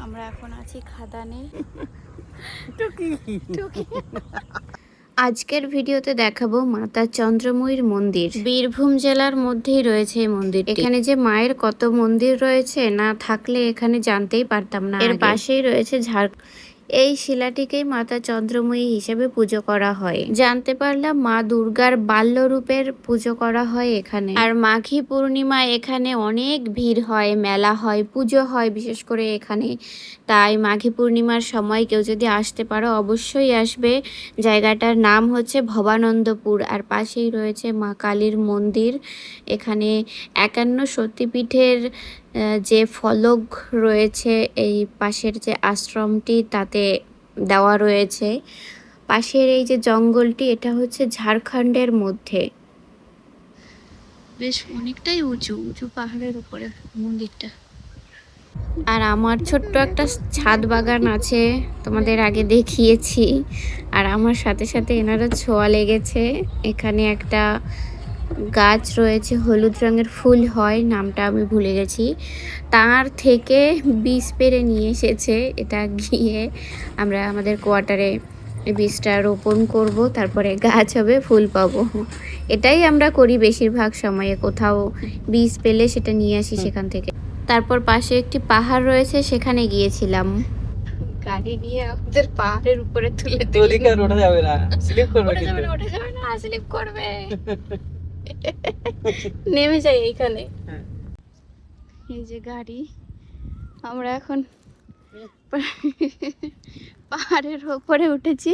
আমরা এখন আছি খাদানে। আজকের ভিডিওতে দেখাবো মাতা চন্দ্রময়ীর মন্দির। বীরভূম জেলার মধ্যেই রয়েছে এই মন্দির। এখানে যে মায়ের কত মন্দির রয়েছে না থাকলে এখানে জানতেই পারতাম না। এর পাশেই রয়েছে এই শিলাটিকেই মাতা চন্দ্রময়ী হিসেবে পুজো করা হয়। জানতে পারলাম মা দুর্গার বাল্য রূপের পুজো করা হয় এখানে। আর মাঘী পূর্ণিমা এখানে অনেক ভিড় হয়, মেলা হয়, পুজো হয় বিশেষ করে এখানে। তাই মাঘী পূর্ণিমার সময় কেউ যদি আসতে পারো অবশ্যই আসবে। জায়গাটার নাম হচ্ছে ভবানন্দপুর আর পাশেই রয়েছে মা কালীর মন্দির। এখানে 51 সতীপীঠের যে ফলক রয়েছে এই পাশের যে আশ্রমটি তাতে দেওয়া রয়েছে। পাশের এই যে জঙ্গলটি এটা হচ্ছে ঝাড়খণ্ডের মধ্যে। বেশ অনেকটাই উঁচু উঁচু পাহাড়ের উপরে মন্দিরটা। আর আমার ছোট্ট একটা ছাদ বাগান আছে, তোমাদের আগে দেখিয়েছি। আর আমার সাথে সাথে এনারও ছোঁয়া লেগেছে। এখানে একটা গাছ রয়েছে, হলুদ রঙের ফুল হয়, নামটা আমি ভুলে গেছি। তার থেকে বীজ পেড়ে নিয়ে এসেছে। এটা গিয়ে আমরা আমাদের কোয়ার্টারে বীজটা রোপণ করব, তারপরে গাছ হবে, ফুল পাবো। এটাই আমরা করি বেশিরভাগ সময়ে, কোথাও বীজ পেলে সেটা নিয়ে আসি সেখান থেকে। তারপর পাশে একটি পাহাড় রয়েছে, সেখানে গিয়েছিলাম। গাড়ি নিয়ে আমাদের পাহাড়ের উপরে তুলে ওঠা যাবে না, স্লিপ করবে কিন্তু। ওঠা যাবে না, স্লিপ করবে। নেমে যাই এইখানে। এই যে গাড়ি, আমরা এখন পাহাড়ের উপরে উঠেছি।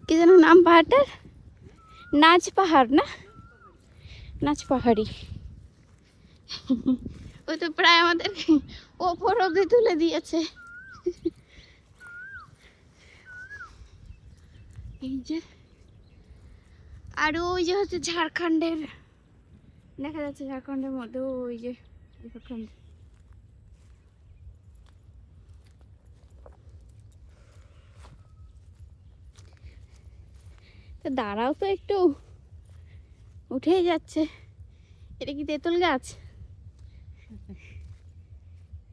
কি যেন নাম পাহাড়টার? নাচ পাহাড় না? নাচ পাহাড়ি। ওই তো প্রায় আমাদের ওপর অব্দি তুলে দিয়েছে। এই যে, আর ওই যে হচ্ছে ঝাড়খণ্ডের, দেখা যাচ্ছে ঝাড়খণ্ডের মধ্যে ওই যে ঝাড়খণ্ড। তো দাঁড়াও তো একটু, উঠেই যাচ্ছে। এটা কি তেঁতুল গাছ?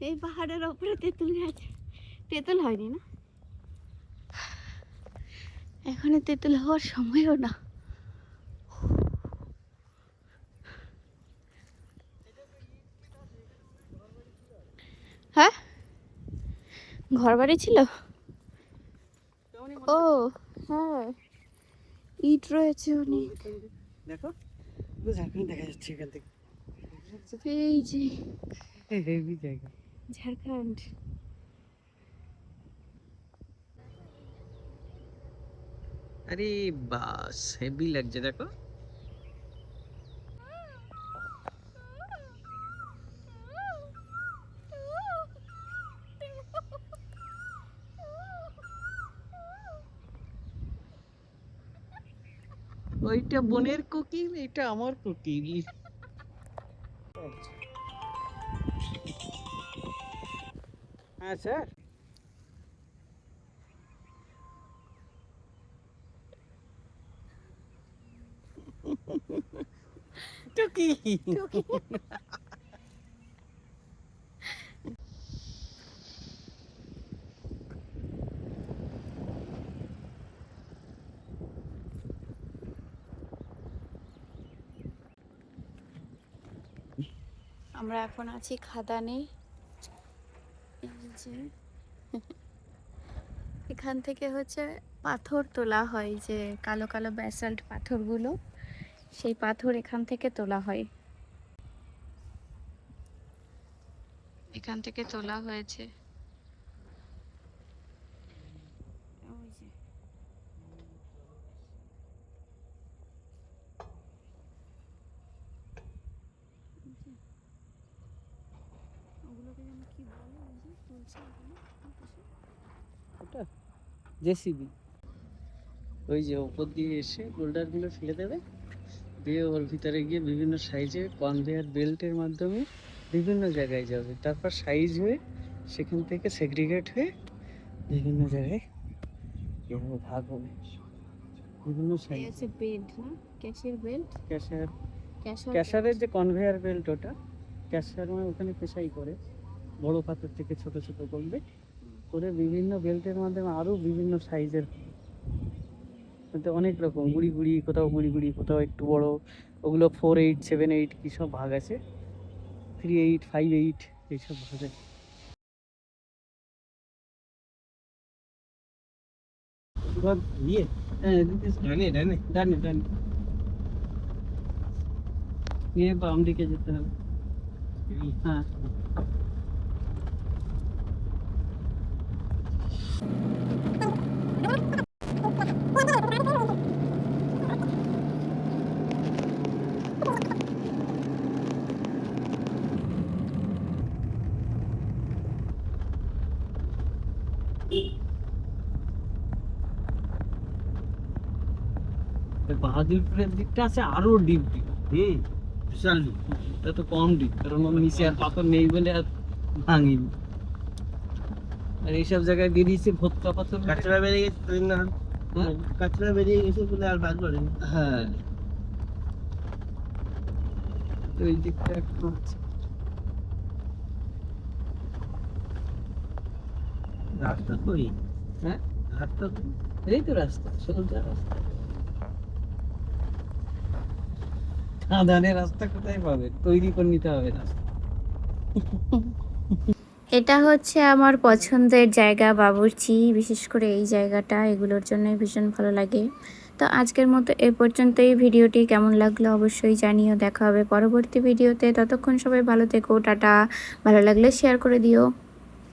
এই পাহাড়ের ওপরে তেঁতুল গাছ। তেঁতুল হয়নি না, এখন তেঁতুল হওয়ার সময়ও না। হ্যাঁ, ঘর বাড়ি ছিল। ও হ্যাঁ, ইট রয়েছে অনেক। দেখো ঝাড়খণ্ড দেখা যাচ্ছে এখান থেকে। এই যে হেভি জায়গা, ঝাড়খণ্ড। আরে বাস হেভি লাগছে দেখো। ওইটা বনের কোকিল, এটা আমার কোকিল। হ্যাঁ স্যার। টুকি আমরা এখন আছি খাদানে। এখান থেকে হচ্ছে পাথর তোলা হয়, যে কালো কালো ব্যাসাল্ট পাথরগুলো, সেই পাথর এখান থেকে তোলা হয়। এখান থেকে তোলা হয়েছে। ওই যে ওগুলোকে যেন কি বলে, ওই যে তুলছে ওটা জেসিবি। ওই যে উপর দিয়ে এসে বোল্ডার গুলো ফেলে দেবে, দিয়ে ওর ভিতরে গিয়ে বিভিন্ন সাইজে কনভেয়ার বেল্টের মাধ্যমে বিভিন্ন জায়গায় যাবে, তারপর সাইজ হয়ে সেখান থেকে সেগ্রিগেট হয়ে বিভিন্ন জায়গায় এভাবে ভাগ হবে। বিভিন্ন সাইজ আছে বেল্ট না, ক্যাশের বেল্ট। ক্যাশার, ক্যাশার ক্যাশারের যে কনভেয়ার বেল্ট, ওটা ক্যাশার মানে ওখানে পেশাই করে বড় পাথর থেকে ছোট ছোট করবে, করে বিভিন্ন বেল্টের মাধ্যমে আরো বিভিন্ন সাইজের, অনেক রকম গুড়ি গুড়ি, কোথাও গুড়ি গুড়ি, কোথাও একটু বড়, ওগুলো 4-8 7-8 কি সব ভাগ আছে, 3-8 5-8 এইসব ভাগ আছে। বাম দিকে যেতে হবে। হ্যাঁ বাহাদুরপুরের দিকটা আছে আরো ডিপ ডিপ। বিশাল ডিপ। এটা তো কম ডিপ, কারণ ওর নিচে আর পাথর নেই বলে আর ভাঙিনি। আর এইসব জায়গায় বেরিয়েছে ভোক্তা পাথর, কাঁচরা বেরিয়ে গেছে না, কাঁচরা বেরিয়ে গেছে বলে আর ভাগ করেনি। হ্যাঁ তো এই দিকটা একটু আছে। রাস্তা কই? হ্যাঁ রাস্তা এই তো রাস্তা, সোজা রাস্তা। খাদানের রাস্তা কোথায় পাবে? তৈরি করে নিতে হবে রাস্তা। এটা হচ্ছে আমার পছন্দের জায়গা বাবুর্চি, বিশেষ করে এই জায়গাটা, এগুলোর জন্য ভীষণ ভালো লাগে। তো আজকের মতো এ পর্যন্তই। ভিডিওটি কেমন লাগলো অবশ্যই জানিও। দেখা হবে পরবর্তী ভিডিওতে, ততক্ষণ সবাই ভালো থেকো, টাটা। ভালো লাগলে শেয়ার করে দিও।